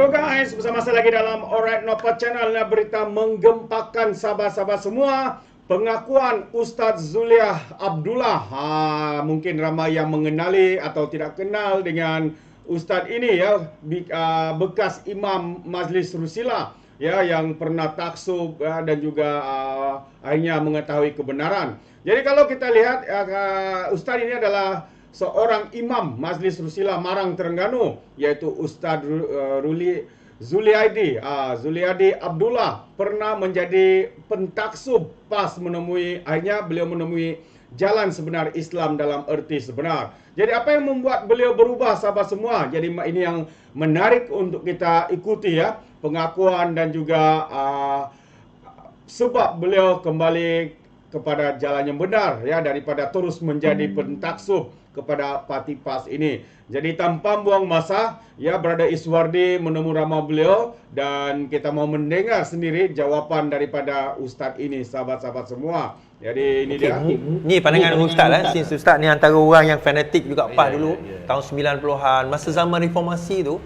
Hello guys, bersama saya lagi dalam Alright Nopa Channel. Berita menggempakan sahabat-sahabat semua. Pengakuan Ustaz Zuliah Abdullah. Mungkin ramai yang mengenali atau tidak kenal dengan Ustaz ini ya, bekas Imam Majlis Rusila ya, yang pernah taksub dan juga akhirnya mengetahui kebenaran. Jadi kalau kita lihat Ustaz ini adalah seorang imam Majlis Rusila Marang Terengganu, yaitu Ustaz Zuliadi Abdullah, pernah menjadi pentaksub pas akhirnya beliau menemui jalan sebenar Islam dalam erti sebenar. Jadi apa yang membuat beliau berubah sahabat semua? Jadi ini yang menarik untuk kita ikuti ya, pengakuan dan juga sebab beliau kembali kepada jalan yang benar ya, daripada terus menjadi pentaksub kepada parti PAS ini. Jadi tanpa buang masa ya, Brother Iswardi menemui ramah beliau dan kita mau mendengar sendiri jawapan daripada Ustaz ini sahabat-sahabat semua. Jadi ini dia. Ni pandangan Ustaz since Ustaz ni antara orang yang fanatik juga PAS dulu tahun 90-an, masa zaman reformasi tu.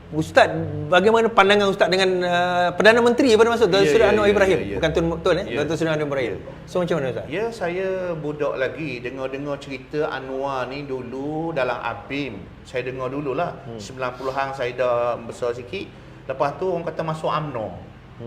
Ustaz, bagaimana pandangan Ustaz dengan Perdana Menteri pada masa Datuk Seri Anwar Ibrahim? Bukan Tun Datuk Seri Anwar Ibrahim. So macam mana Ustaz? Ya, saya budak lagi dengar cerita Anwar ni dulu dalam ABIM. Saya dengar dululah. 90-an saya dah besar sikit. Lepas tu orang kata masuk UMNO.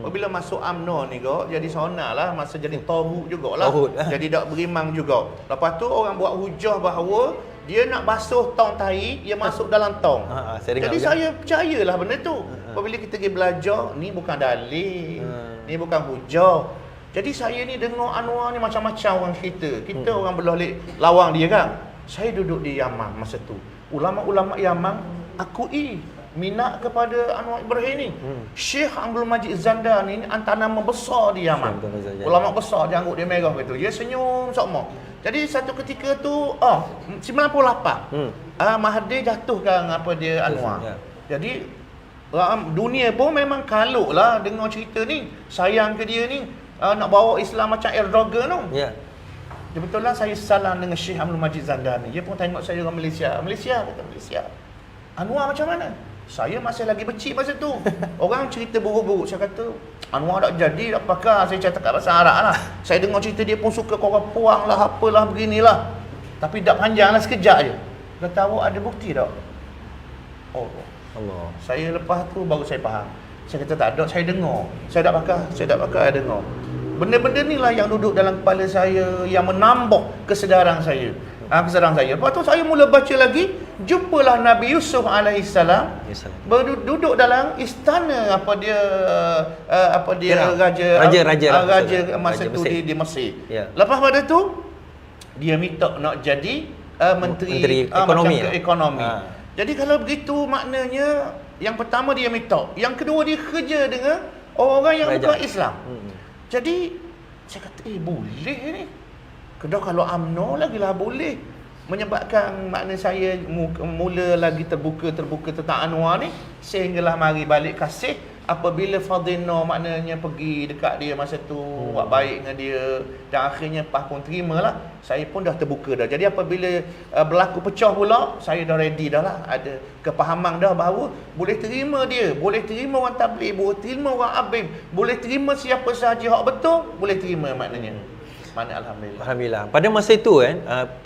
Apabila masuk UMNO ni kok jadi sonal lah, masa jadi Tauhud jugalah. Jadi tak berimang juga. Lepas tu orang buat hujah bahawa dia nak basuh tong tahi, dia masuk dalam tong. Jadi saya percayalah benda tu. Apabila kita pergi belajar, ni bukan dalil, ni bukan hujah. Jadi saya ni dengar Anwar ni macam-macam orang cerita. Kita orang berlalik lawang dia kan. Saya duduk di Yaman masa tu. Ulama-ulama Yaman akui minat kepada Anwar Ibrahim ni. Syekh Abdul Majid Zandani ni antara nama besar di Yaman. Ulama besar, janggut dia merah gitu. Dia senyum sokmo. Jadi satu ketika tu 98 Mahathir jatuhkan Anwar. Jadi dunia pun memang kaluk lah dengar cerita ni. Sayang ke dia ni nak bawa Islam macam Erdogan tu. Betul lah, saya salam dengan Syekh Abdul Majid Zandani. Dia pun tengok saya orang Malaysia. Malaysia. Anwar macam mana? Saya masih lagi becik masa tu. Orang cerita buruk-buruk. Saya kata, Anwar tak jadi, tak pakar. Saya cakap bahasa Arab lah. Saya dengar cerita dia pun suka korang puang lah, apalah, beginilah. Tapi tak panjang lah, sekejap je. Dia tahu ada bukti tak? Oh, Allah. Saya lepas tu baru saya faham. Saya kata tak ada, saya dengar. Saya tak pakar, saya dengar. Benda-benda ni lah yang duduk dalam kepala saya, yang menambah kesedaran saya. Lepas tu saya mula baca lagi, jumpalah Nabi Yusuf alaihissalam duduk dalam istana raja masa tu di Mesir. Lepas pada tu dia minta nak jadi menteri ekonomi. Jadi kalau begitu maknanya yang pertama dia minta, yang kedua dia kerja dengan orang yang bukan Islam. Jadi saya kata boleh ni. Kalau UMNO lagilah boleh. Menyebabkan makna saya mula lagi terbuka tentang Anwar ni, sehinggalah mari balik kasih apabila Fadhino maknanya pergi dekat dia masa tu, buat baik dengan dia, dan akhirnya PAS pun terimalah. Saya pun dah terbuka dah. Jadi apabila berlaku pecah pula, saya dah ready dah lah, ada kepahaman dah bahawa boleh terima dia, boleh terima orang tabligh, boleh terima orang ABIM, boleh terima siapa sahaja hak betul, boleh terima maknanya. Alhamdulillah. Pada masa itu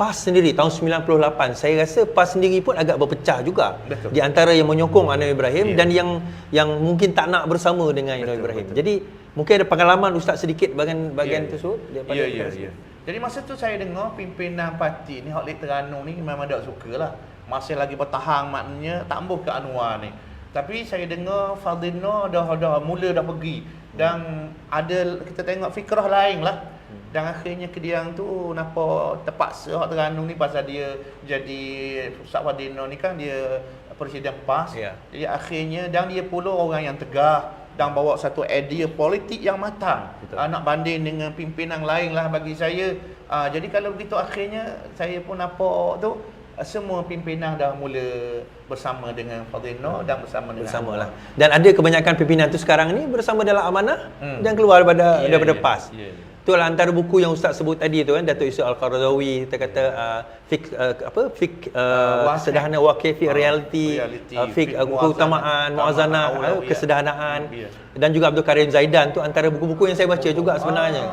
PAS sendiri tahun 98, saya rasa PAS sendiri pun agak berpecah juga. Betul. Di antara yang menyokong Anwar Ibrahim dan yang mungkin tak nak bersama dengan Anwar Ibrahim. Betul. Jadi mungkin ada pengalaman Ustaz sedikit bahagian tersebut daripada Jadi masa tu saya dengar pimpinan parti ni, hak Terengganu ni memang tak sukalah. Masih lagi bertahan, maknanya tak ambuh ke Anwar ni. Tapi saya dengar Fadhino dah mula dah pergi, dan ada kita tengok fikrah lain lah. Dan akhirnya Kediang tu nampak terpaksa hak Terengganu ni pasal dia jadi Ustaz Fadhino ni kan dia presiden PAS. Jadi akhirnya, dan dia pula orang yang tegak dan bawa satu idea politik yang matang. Nak banding dengan pimpinan lain lah bagi saya. Jadi kalau begitu akhirnya saya pun nampak tu semua pimpinan dah mula bersama dengan Fadhino dan bersama lah. Dan ada kebanyakan pimpinan tu sekarang ni bersama dalam Amanah dan keluar daripada PAS. Itulah antara buku yang Ustaz sebut tadi tu kan, Datuk Yusuf Al-Qaradawi, kita kata kesederhana wakil, fiqh reality, fiqh keutamaan, muazanah, kesederhanaan. Dan juga Abdul Karim Zaidan tu antara buku-buku yang saya baca juga sebenarnya.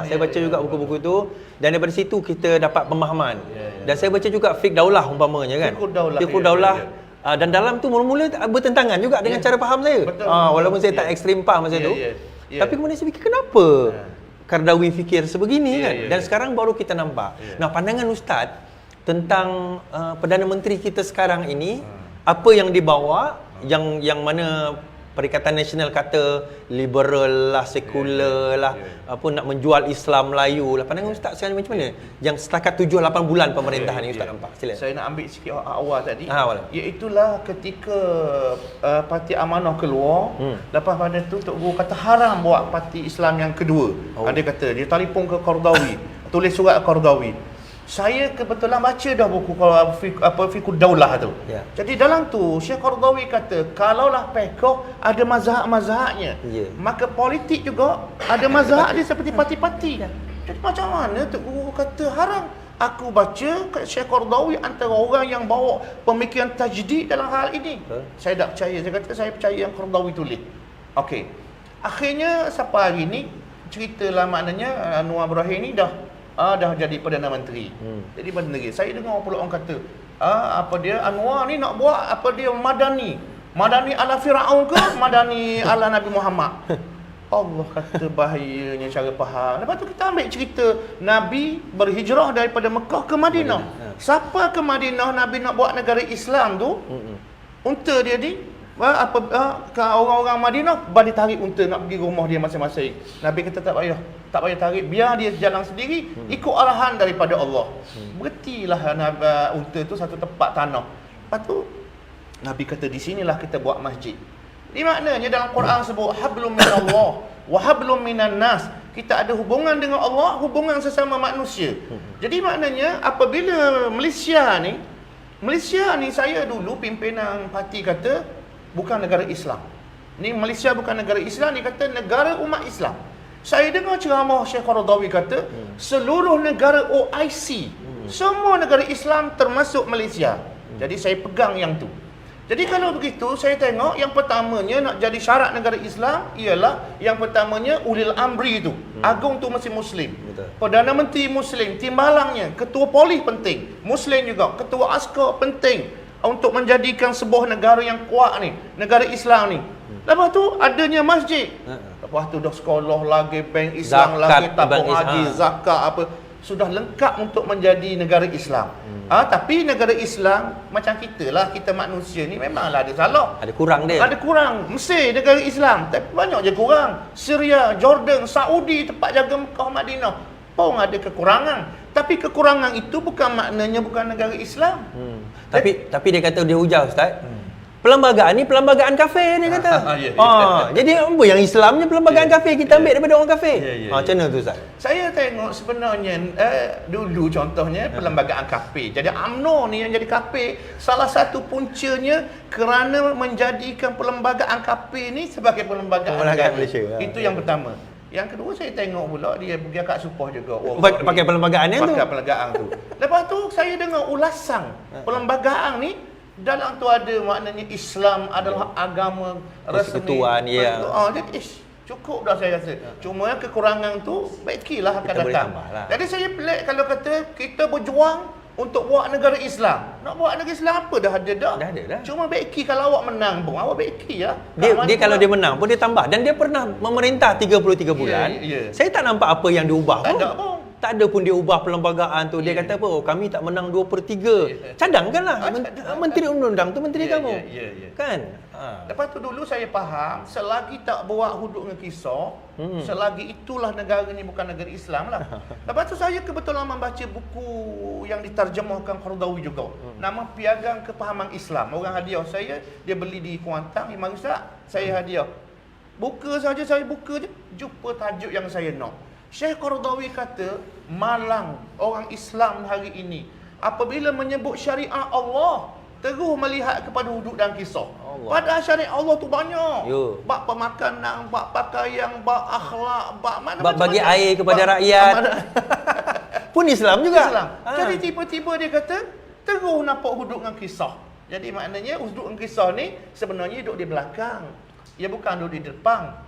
Saya baca juga buku-buku tu, dan daripada situ kita dapat pemahaman. Dan saya baca juga fiqh daulah umpamanya kan. Fiqh daulah. Dan dalam tu mula-mula bertentangan juga dengan cara faham saya. Walaupun saya tak ekstrim faham masa tu. Tapi kemudian saya fikir kenapa Qaradawi fikir sebegini kan. Dan sekarang baru kita nampak. Nah, pandangan Ustaz tentang Perdana Menteri kita sekarang ini, apa yang dibawa, yang mana Perikatan Nasional kata liberal lah, sekular lah, apa nak menjual Islam Melayu lah. Pandangan Ustaz sekarang macam mana? Yang setakat 7-8 bulan pemerintahan ni Ustaz nampak. Sila. Saya nak ambil sikit awal tadi. Awal. Iaitulah ketika Parti Amanah keluar, lepas pada tu Tok Guru kata haram buat parti Islam yang kedua. Dia kata, dia telefon ke Qaradawi, tulis surat Qaradawi. Saya kebetulan baca dah buku Fiqh Daulah tu. Jadi dalam tu Syekh Qaradawi kata, kalaulah fiqh ada mazhab-mazhabnya, maka politik juga ada mazhab dia seperti parti-parti. Jadi macam mana Tok Guru kata haram? Aku baca Syekh Qaradawi antara orang yang bawa pemikiran tajdid dalam hal ini. Saya tak percaya. Saya kata saya percaya yang Qaradawi tulis. Okey. Akhirnya sampai hari ni ceritalah, maknanya Anwar Ibrahim ni dah jadi Perdana Menteri. Jadi Menteri, saya dengar pula orang kata, Anwar ni nak buat Madani ala Firaun ke Madani ala Nabi Muhammad. Allah kata bahayanya cara faham. Lepas tu kita ambil cerita Nabi berhijrah daripada Mekah ke Madinah. Siapa ke Madinah Nabi nak buat negara Islam tu? Unta dia ni, ke orang-orang Madinah balik tarik unta nak pergi rumah dia masing-masing. Nabi kata tak payah tarik, biar dia jalan sendiri, ikut arahan daripada Allah. Berhentilah unta tu satu tempat tanah. Lepas tu Nabi kata di sinilah kita buat masjid. Di maknanya dalam Quran sebut hablum minallah wa hablum minan nas. Kita ada hubungan dengan Allah, hubungan sesama manusia. Jadi maknanya apabila Malaysia ni saya dulu pimpinan parti kata bukan negara Islam. Ni Malaysia bukan negara Islam, ni kata negara umat Islam. Saya dengar ceramah Syekh Qaradawi kata seluruh negara OIC, semua negara Islam termasuk Malaysia. Jadi saya pegang yang tu. Jadi kalau begitu saya tengok yang pertamanya nak jadi syarat negara Islam ialah yang pertamanya ulil amri tu. Agung tu mesti Muslim. Perdana Menteri Muslim, timbalangnya, ketua polis penting, Muslim juga, ketua askar penting untuk menjadikan sebuah negara yang kuat ni, negara Islam ni. Lepas tu adanya masjid. Lepas tu dah sekolah lagi, bank Islam lagi, tabung haji, zakat apa. Sudah lengkap untuk menjadi negara Islam. Tapi negara Islam macam kita lah, kita manusia ni memanglah ada salah. Ada kurang dia. Ada kurang. Mesir negara Islam, tapi banyak je kurang. Syria, Jordan, Saudi, tempat jaga Mekah, Madinah pun ada kekurangan. Tapi kekurangan itu bukan maknanya bukan negara Islam. Tapi dia kata dia hujah Ustaz. Perlembagaan ni perlembagaan kafir dia kata. Jadi apa yang Islamnya perlembagaan kafir kita ambil daripada orang kafir. Macam mana tu Ustaz? Saya tengok sebenarnya dulu contohnya perlembagaan kafir. Jadi UMNO ni yang jadi kafir, salah satu puncanya kerana menjadikan perlembagaan kafir ni sebagai perlembagaan Malaysia. Itu yang pertama. Yang kedua saya tengok pula dia pergi akad supoh juga. Pakai perlembagaan tu. Pakai perlembagaan tu. Lepas tu saya dengar ulasan perlembagaan ni. Dalam tu ada maknanya Islam adalah agama resmi. Persekutuan, jadi cukup dah saya rasa. Cuma kekurangan tu baikilah akan datang. Jadi saya pelik kalau kata kita berjuang untuk buat negara Islam. Nak buat negara Islam apa dah ada dah. Dah ada dah. Cuma baiki kalau awak menang pun, awak baiki ya. Dia kalau dia menang pun dia tambah, dan dia pernah memerintah 33 bulan. Saya tak nampak apa yang diubah pun. Tak ada pun dia ubah perlembagaan tu. Dia kata apa? Oh, kami tak menang 2/3. Cadangkanlah. Menteri undang-undang tu menteri kamu. Kan? Lepas tu dulu saya faham, selagi tak buat hudud dengan kisah, selagi itulah negara ni bukan negara Islam lah. Lepas tu saya kebetulan membaca buku yang diterjemahkan Qaradawi juga. Nama Piagam Kepahaman Islam. Orang hadiah saya, dia beli di Kuantan, Imam Ustaz, saya hadiah. Buka saja saya buka je, jumpa tajuk yang saya nak. Syekh Qaradawi kata, malang orang Islam hari ini apabila menyebut syariat Allah, terus melihat kepada hudud dan kisah. Allah. Padahal syariat Allah tu banyak. Ya. Bab pemakanan, bab pakaian, bab akhlak, bab mana Bab bagi macam-macam. air kepada Bab- rakyat. bab- Pun Islam juga. Islam. Ha. Jadi tiba-tiba dia kata terus nampak hudud dengan kisah. Jadi maknanya hudud dengan kisah ni sebenarnya duduk di belakang. Ia bukan duduk di depan.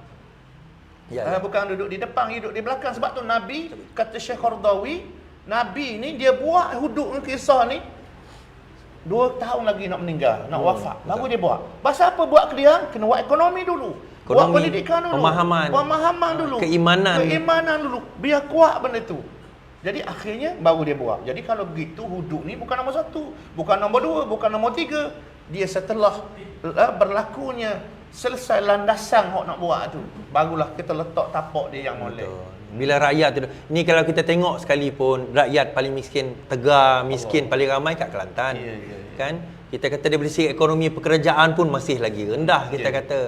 Ya, ya. Bukan duduk di depan, dia duduk di belakang. Sebab tu Nabi, kata Syekh Qardawi, Nabi ni dia buat hudud dengan kisah ni 2 tahun lagi nak meninggal, nak wafat. Baru dia buat. Pasal apa buat ke dia? Kena buat ekonomi dulu. Buat Ekonomi, pendidikan dulu. pemahaman. Pemahaman dulu. Keimanan dulu. Biar kuat benda tu. Jadi akhirnya baru dia buat. Jadi kalau begitu hudud ni bukan nombor 1, bukan nombor 2, bukan nombor 3. Dia setelah berlakunya selesai landasan hok nak buat tu, barulah kita letak tapak dia yang molek. Bila rakyat tu, ni kalau kita tengok sekalipun rakyat paling miskin, Tegar miskin paling ramai kat Kelantan. Ya, ya, ya. Kan? Kita kata dari segi ekonomi pekerjaan pun masih lagi rendah kita kata.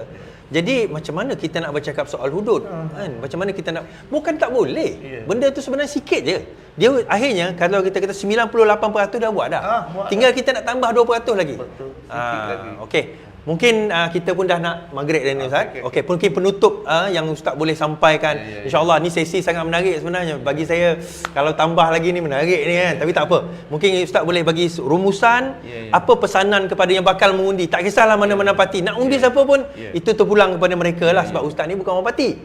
Jadi macam mana kita nak bercakap soal hudud? Kan? Macam mana kita nak, bukan tak boleh. Benda tu sebenarnya sikit je. Dia akhirnya kalau kita kata 98% dah buat dah. Buat Tinggal kita nak tambah 2% lagi. Betul. Sikit lagi. Okey. Mungkin kita pun dah nak maghrib dah ni Ustaz. okey. Okey, mungkin penutup yang Ustaz boleh sampaikan. InsyaAllah ni sesi sangat menarik sebenarnya. Bagi saya kalau tambah lagi ni menarik ni kan. Tapi tak apa. Mungkin Ustaz boleh bagi rumusan apa pesanan kepada yang bakal mengundi. Tak kisahlah mana-mana parti. Nak undi siapa pun itu terpulang kepada mereka lah sebab Ustaz ni bukan orang parti.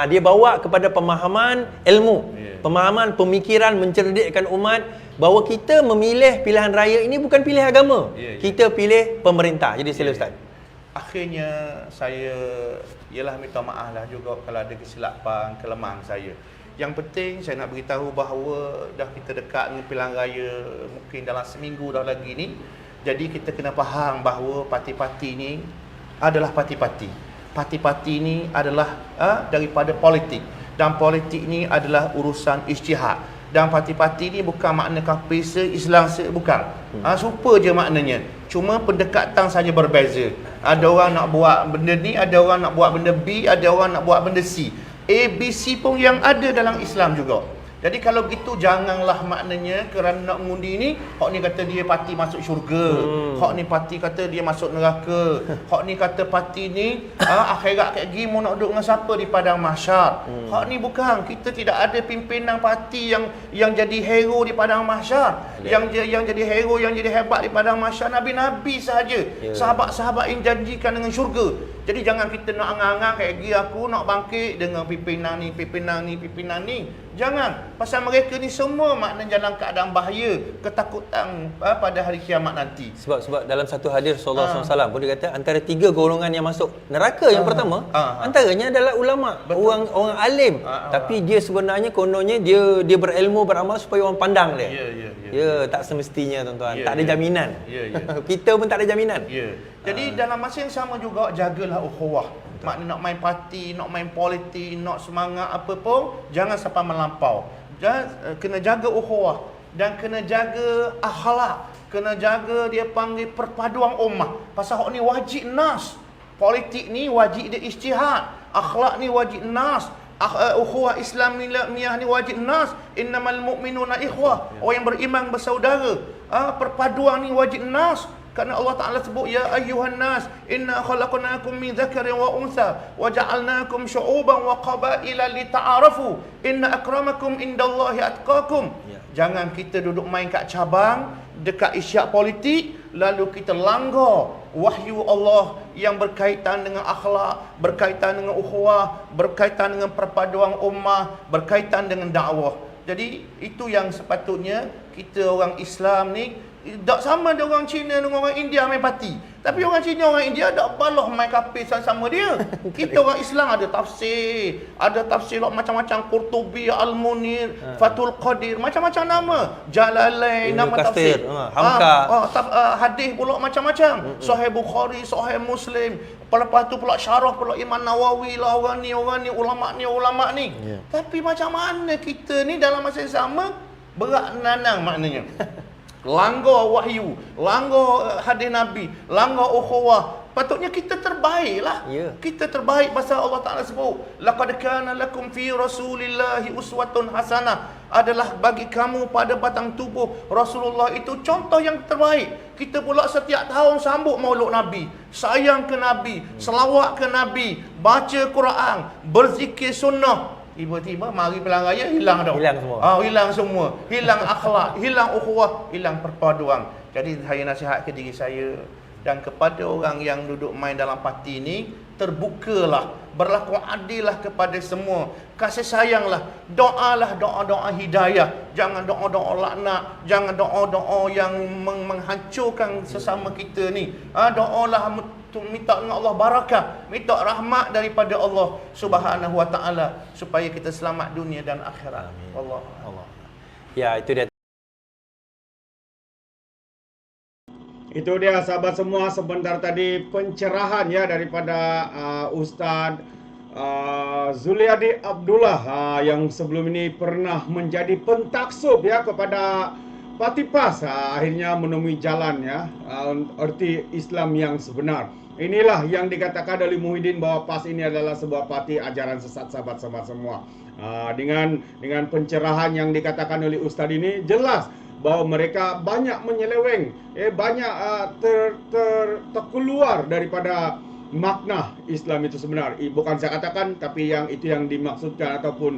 Dia bawa kepada pemahaman ilmu. Pemahaman pemikiran mencerdikkan umat bahawa kita memilih pilihan raya ini bukan pilih agama. Kita pilih pemerintah. Jadi sila Ustaz. Akhirnya saya ialah minta maaf lah juga kalau ada kesilapan, kelemahan saya. Yang penting saya nak beritahu bahawa dah kita dekat dengan pilihan raya mungkin dalam seminggu dah lagi ni. Jadi kita kena faham bahawa parti-parti ni adalah parti-parti. Parti-parti ni adalah daripada politik. Dan politik ni adalah urusan ijtihad. Dan parti-parti ni bukan makna kafir Islam bukan. Super je maknanya. Cuma pendekatan saja berbeza. Ada orang nak buat benda ni, ada orang nak buat benda B, ada orang nak buat benda C. A, B, C pun yang ada dalam Islam juga. Jadi kalau begitu janganlah maknanya kerana nak mengundi ni, hak ni kata dia parti masuk syurga, hak ni parti kata dia masuk neraka, hak ni kata parti ni akhirat kat gini mau nak duduk dengan siapa di padang mahsyar. Hak ni bukan, kita tidak ada pimpinan parti yang jadi hero di padang mahsyar. Yang jadi hero, yang jadi hebat di padang mahsyar nabi-nabi sahaja. Sahabat-sahabat yang janjikan dengan syurga. Jadi jangan kita nak angang-angang kayak gini aku nak bangkit dengan pimpinan ni. Jangan. Pasal mereka ni semua maknanya dalam keadaan bahaya, ketakutan pada hari kiamat nanti. Sebab dalam satu hadis Rasulullah SAW pun dia kata antara 3 golongan yang masuk neraka yang pertama antaranya adalah ulama, orang alim. Tapi dia sebenarnya kononnya dia berilmu, beramal supaya orang pandang dia. Ya, tak semestinya tuan-tuan. Tak ada jaminan. Kita pun tak ada jaminan. Jadi dalam masa yang sama juga jagalah ukhuwah. Maknanya nak main parti, nak main politik, nak semangat apa pun jangan sampai melampau. Kena jaga ukhuwah dan kena jaga akhlak, kena jaga dia panggil perpaduan ummah. Pasal hak ni wajib nas. Politik ni wajib dia ijtihad, akhlak ni wajib nas. Ukhuwah Islamiyah ni wajib nas. Innamal mu'minuna ikhwah. Orang yang beriman bersaudara. Perpaduan ni wajib nas. Kerana Allah Ta'ala sebut ya ayyuhan nas inna khalaqnakum min dzakarin wa untha wa ja'alnakum syu'uban wa qabaila lita'arafu inna akramakum indallahi atqakum. Jangan kita duduk main kat cabang dekat isyak politik lalu kita langgar wahyu Allah yang berkaitan dengan akhlak, berkaitan dengan ukhuwah, berkaitan dengan perpaduan ummah, berkaitan dengan dakwah. Jadi itu yang sepatutnya kita orang Islam ni tak sama dengan orang Cina dengan orang India main parti. Tapi orang Cina, orang India tak balah main kafir sama dia. Kita orang Islam ada tafsir macam-macam, Qurtubi, Al-Munir, Fathul Qadir, macam-macam nama. Jalalain, nama tafsir. Hamka. Hadis pula macam-macam. Sahih Bukhari, Sahih Muslim. Lepas tu pula syarah pula Imam Nawawi lah, orang ni, ulama ni. Tapi macam mana kita ni dalam masa yang sama berat nanang maknanya. Langgar wahyu, langgar hadis Nabi, langgar ukhuwah. Patutnya kita terbaik lah. Kita terbaik pasal Allah Ta'ala sebut laqad kana lakum fi rasulillahi uswatun hasanah. adalah bagi kamu pada batang tubuh. Rasulullah itu contoh yang terbaik. Kita pula setiap tahun sambut Maulud Nabi, sayang ke Nabi, selawat ke Nabi, baca Quran, berzikir sunnah. Tiba-tiba mari bulan raya hilang dah. Hilang semua. Hilang semua. Hilang akhlak, hilang ukhuwah, hilang perpaduan. Jadi saya nasihat ke diri saya dan kepada orang yang duduk main dalam parti ni, terbukalah, berlaku adillah kepada semua, kasih sayanglah, doalah doa-doa hidayah, jangan doa-doa laknat, jangan doa-doa yang menghancurkan sesama kita ni. Doalah minta dengan Allah barakah, minta rahmat daripada Allah Subhanahu wa taala supaya kita selamat dunia dan akhirat. Allah. Ya, itu dia. Itu dia sahabat semua, sebentar tadi pencerahan ya daripada Ustaz Zuliadi Abdullah yang sebelum ini pernah menjadi pentaksub ya kepada Parti PAS, akhirnya menemui jalan ya erti Islam yang sebenar. Inilah yang dikatakan oleh Muhyiddin bahwa PAS ini adalah sebuah parti ajaran sesat, sahabat-sahabat semua. Dengan pencerahan yang dikatakan oleh Ustaz ini jelas bahwa mereka banyak menyeleweng, banyak terkeluar daripada makna Islam itu sebenar. Bukan saya katakan, tapi yang itu yang dimaksudkan ataupun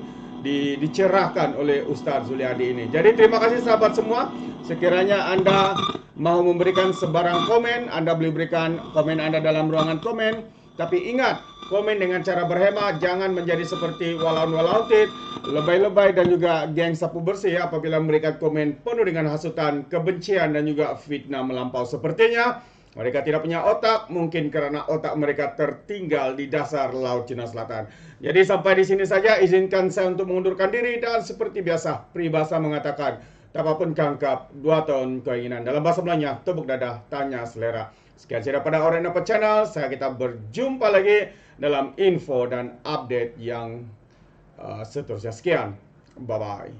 dicerahkan oleh Ustaz Zuliadi ini. Jadi terima kasih sahabat semua. Sekiranya Anda mau memberikan sebarang komen, Anda boleh berikan komen Anda dalam ruangan komen. Tapi ingat, komen dengan cara berhemat, jangan menjadi seperti walaun-walautit, lebay-lebay dan juga geng sapu bersih apabila memberikan komen penuh dengan hasutan, kebencian dan juga fitnah melampau. Sepertinya mereka tidak punya otak, mungkin karena otak mereka tertinggal di dasar Laut Cina Selatan. Jadi sampai di sini saja, izinkan saya untuk mengundurkan diri dan seperti biasa, peribahasa mengatakan, tapapun kangkap, 2 tahun keinginan. Dalam bahasa Melayunya, tepuk dadah, tanya selera. Sekian saja pada Alright Nampak Channel. Kita berjumpa lagi dalam info dan update yang seterusnya. Sekian. Bye-bye.